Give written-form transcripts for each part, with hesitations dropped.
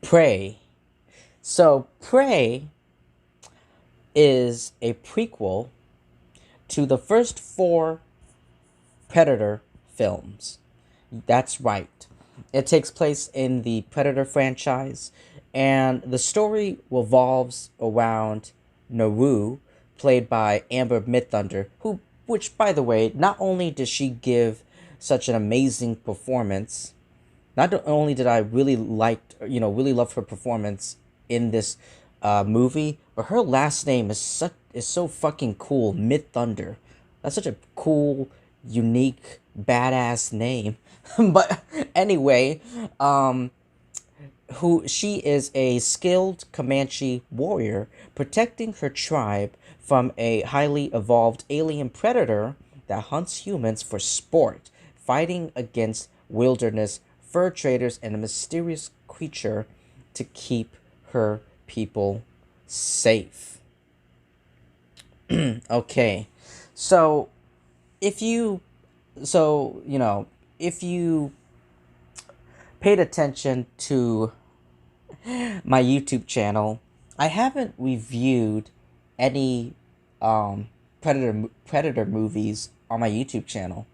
Prey. So, Prey is a prequel to the first four Predator films. That's right. It takes place in the Predator franchise, and the story revolves around Naru, played by Amber Midthunder, which, by the way, not only did she give such an amazing performance, not only did I really love her performance in this movie, but her last name is so fucking cool, Mid Thunder. That's such a cool, unique, badass name. But anyway, who she is a skilled Comanche warrior protecting her tribe from a highly evolved alien predator that hunts humans for sport, fighting against wilderness fur traders and a mysterious creature to keep her people safe. Okay. So, if you if you paid attention to my YouTube channel, I haven't reviewed any Predator movies on my YouTube channel.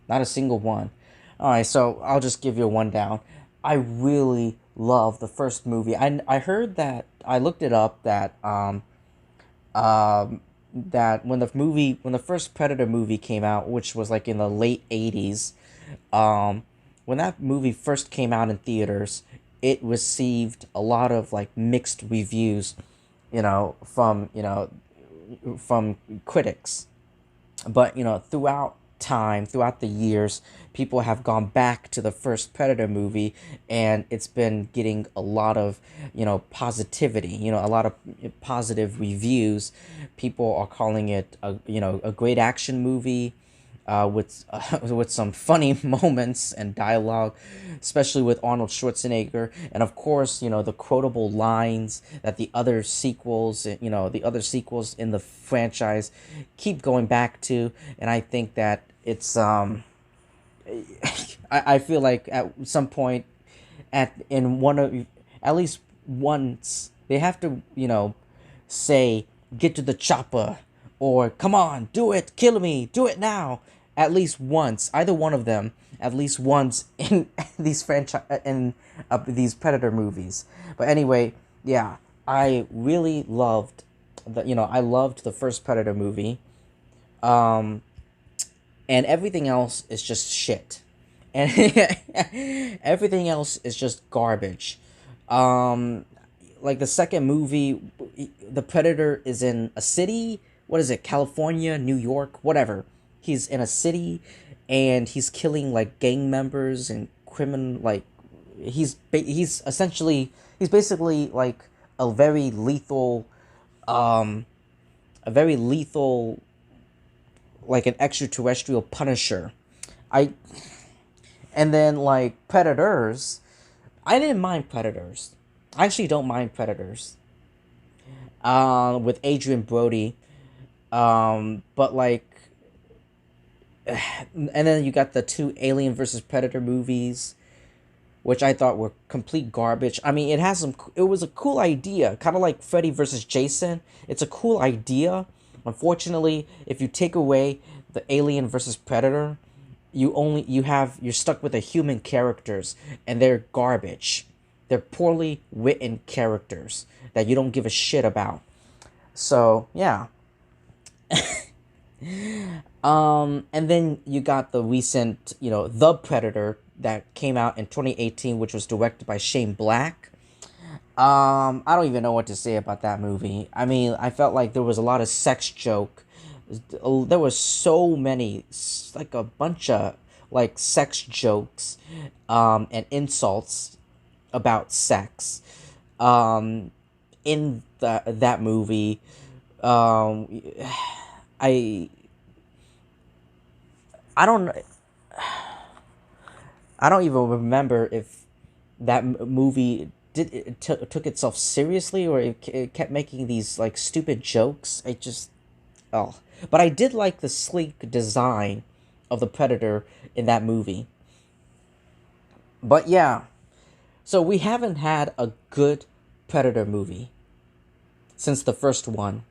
Not a single one. Alright, so I'll just give you a rundown. I really love the first movie. I heard that, I looked it up, that when the first Predator movie came out, which was like in the late 80s, when that movie first came out in theaters, it received a lot of like mixed reviews, from critics. But throughout the years, people have gone back to the first Predator movie, and it's been getting a lot of positivity, a lot of positive reviews. People are calling it a great action movie, with some funny moments and dialogue, especially with Arnold Schwarzenegger, and of course, the quotable lines that the other sequels in the franchise keep going back to, and I think that it's I feel like at some point, at least once, they have to say, "Get to the chopper," or "Come on, do it, kill me, do it now." At least once, either one of them, at least once in these Predator movies. But anyway, yeah, I really loved I loved the first Predator movie. Um, and everything else is just shit, and everything else is just garbage. Um, like the second movie, the Predator is in a city. What is it? California, New York, whatever. He's in a city, and he's killing like gang members and criminal. Like he's basically like a very lethal, um, a very lethal, like an extraterrestrial Punisher. I And then like Predators, I didn't mind Predators. I actually don't mind Predators. With Adrian Brody. But like, and then you got the two Alien versus Predator movies, which I thought were complete garbage. I mean, it was a cool idea, kind of like Freddy versus Jason. It's a cool idea. Unfortunately, if you take away the Alien versus Predator, you're stuck with the human characters, and they're garbage. They're poorly written characters that you don't give a shit about. So, yeah. And then you got the recent, The Predator that came out in 2018, which was directed by Shane Black. I don't even know what to say about that movie. I mean, I felt like there was a lot of sex joke. There was so many, like a bunch of like sex jokes, and insults about sex, in that movie. Um, I I don't I don't even remember if that movie took itself seriously, or it kept making these like stupid jokes. Oh, but I did like the sleek design of the Predator in that movie. But yeah, So we haven't had a good Predator movie since the first one.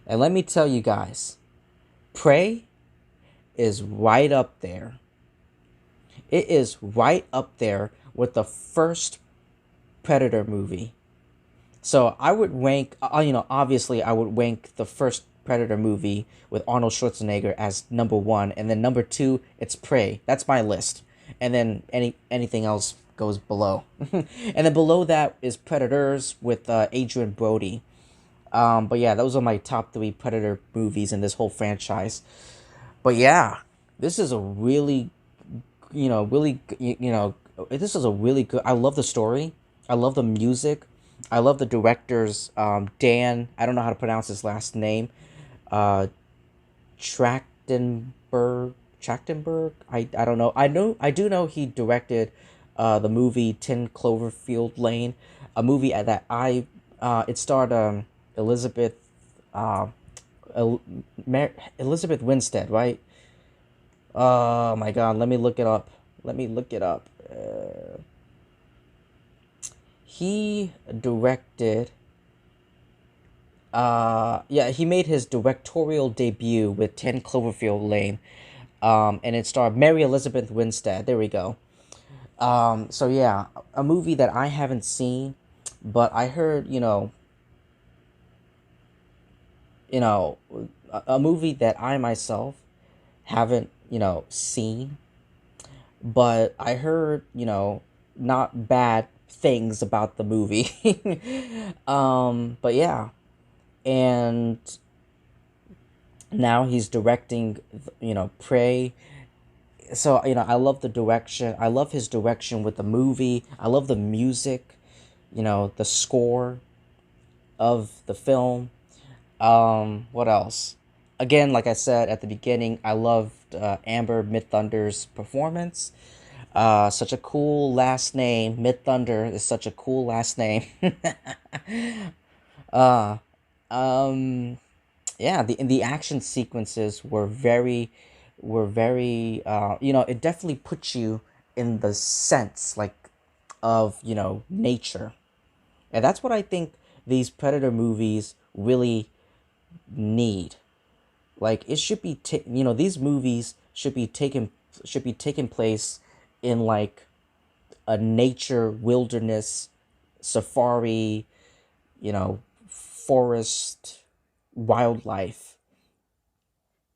And let me tell you guys, Prey is right up there. It is right up there with the first Predator movie. So I would rank, obviously I would rank the first Predator movie with Arnold Schwarzenegger as number one, and then number two, it's Prey. That's my list, and then anything else goes below, and then below that is Predators with Adrian Brody. But yeah, those are my top three Predator movies in this whole franchise. But yeah, this is a really, this is a really good. I love the story. I love the music. I love the director's Dan. I don't know how to pronounce his last name. Uh, Trachtenberg. Trachtenberg. I don't know. I do know he directed the movie 10 Cloverfield Lane, a movie that it starred Elizabeth uh, Elizabeth Winstead, right? Oh my God, let me look it up. Let me look it up. He directed. Yeah, he made his directorial debut with 10 Cloverfield Lane. And it starred Mary Elizabeth Winstead. There we go. So yeah, a movie that I haven't seen, but I heard, you know, a movie that I myself haven't, seen, but I heard, not bad things about the movie. But yeah, and now he's directing, Prey. So, I love the direction. I love his direction with the movie. I love the music, the score of the film. What else? Again, like I said at the beginning, I loved Amber Midthunder's performance. Such a cool last name. Mid Thunder is such a cool last name. uh, um, yeah, the action sequences were very it definitely puts you in the sense like of nature, and that's what I think these Predator movies really need. Like it should be these movies should be taking place in like a nature wilderness safari, forest wildlife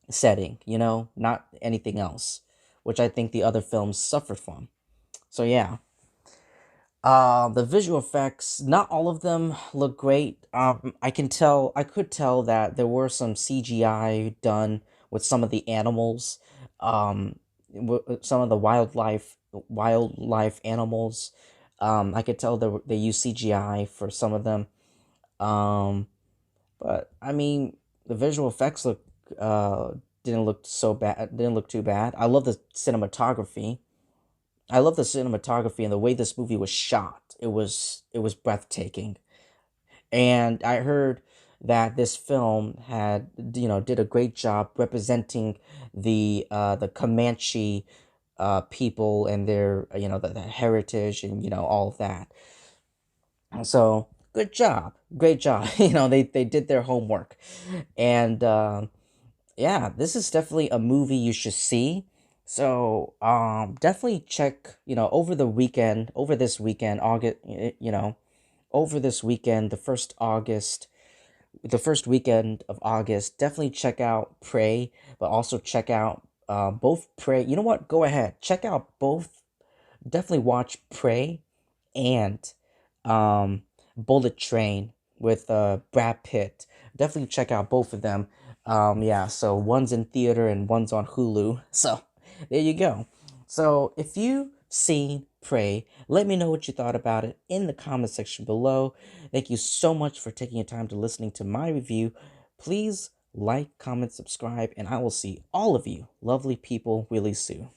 setting, not anything else, which I think the other films suffered from. So yeah, the visual effects, not all of them look great. I could tell that there were some CGI done with some of the animals, some of the wildlife animals. I could tell they used CGI for some of them. Um, but I mean, the visual effects uh didn't look so bad. Didn't look too bad. I love the cinematography and the way this movie was shot. It was breathtaking. And I heard that this film did a great job representing the Comanche people and their the heritage and all of that. So good job, great job. They did their homework, and yeah, this is definitely a movie you should see. So definitely check over this weekend, August, over this weekend, the first weekend of August. Definitely check out Prey, but also check out both Prey. You know what? Go ahead, check out both. Definitely watch Prey and um, Bullet Train with Brad Pitt. Definitely check out both of them. Yeah, so one's in theater and one's on Hulu. So there you go. So if you've seen Prey, let me know what you thought about it in the comment section below. Thank you so much for taking your time to listening to my review. Please like, comment, subscribe, and I will see all of you lovely people really soon.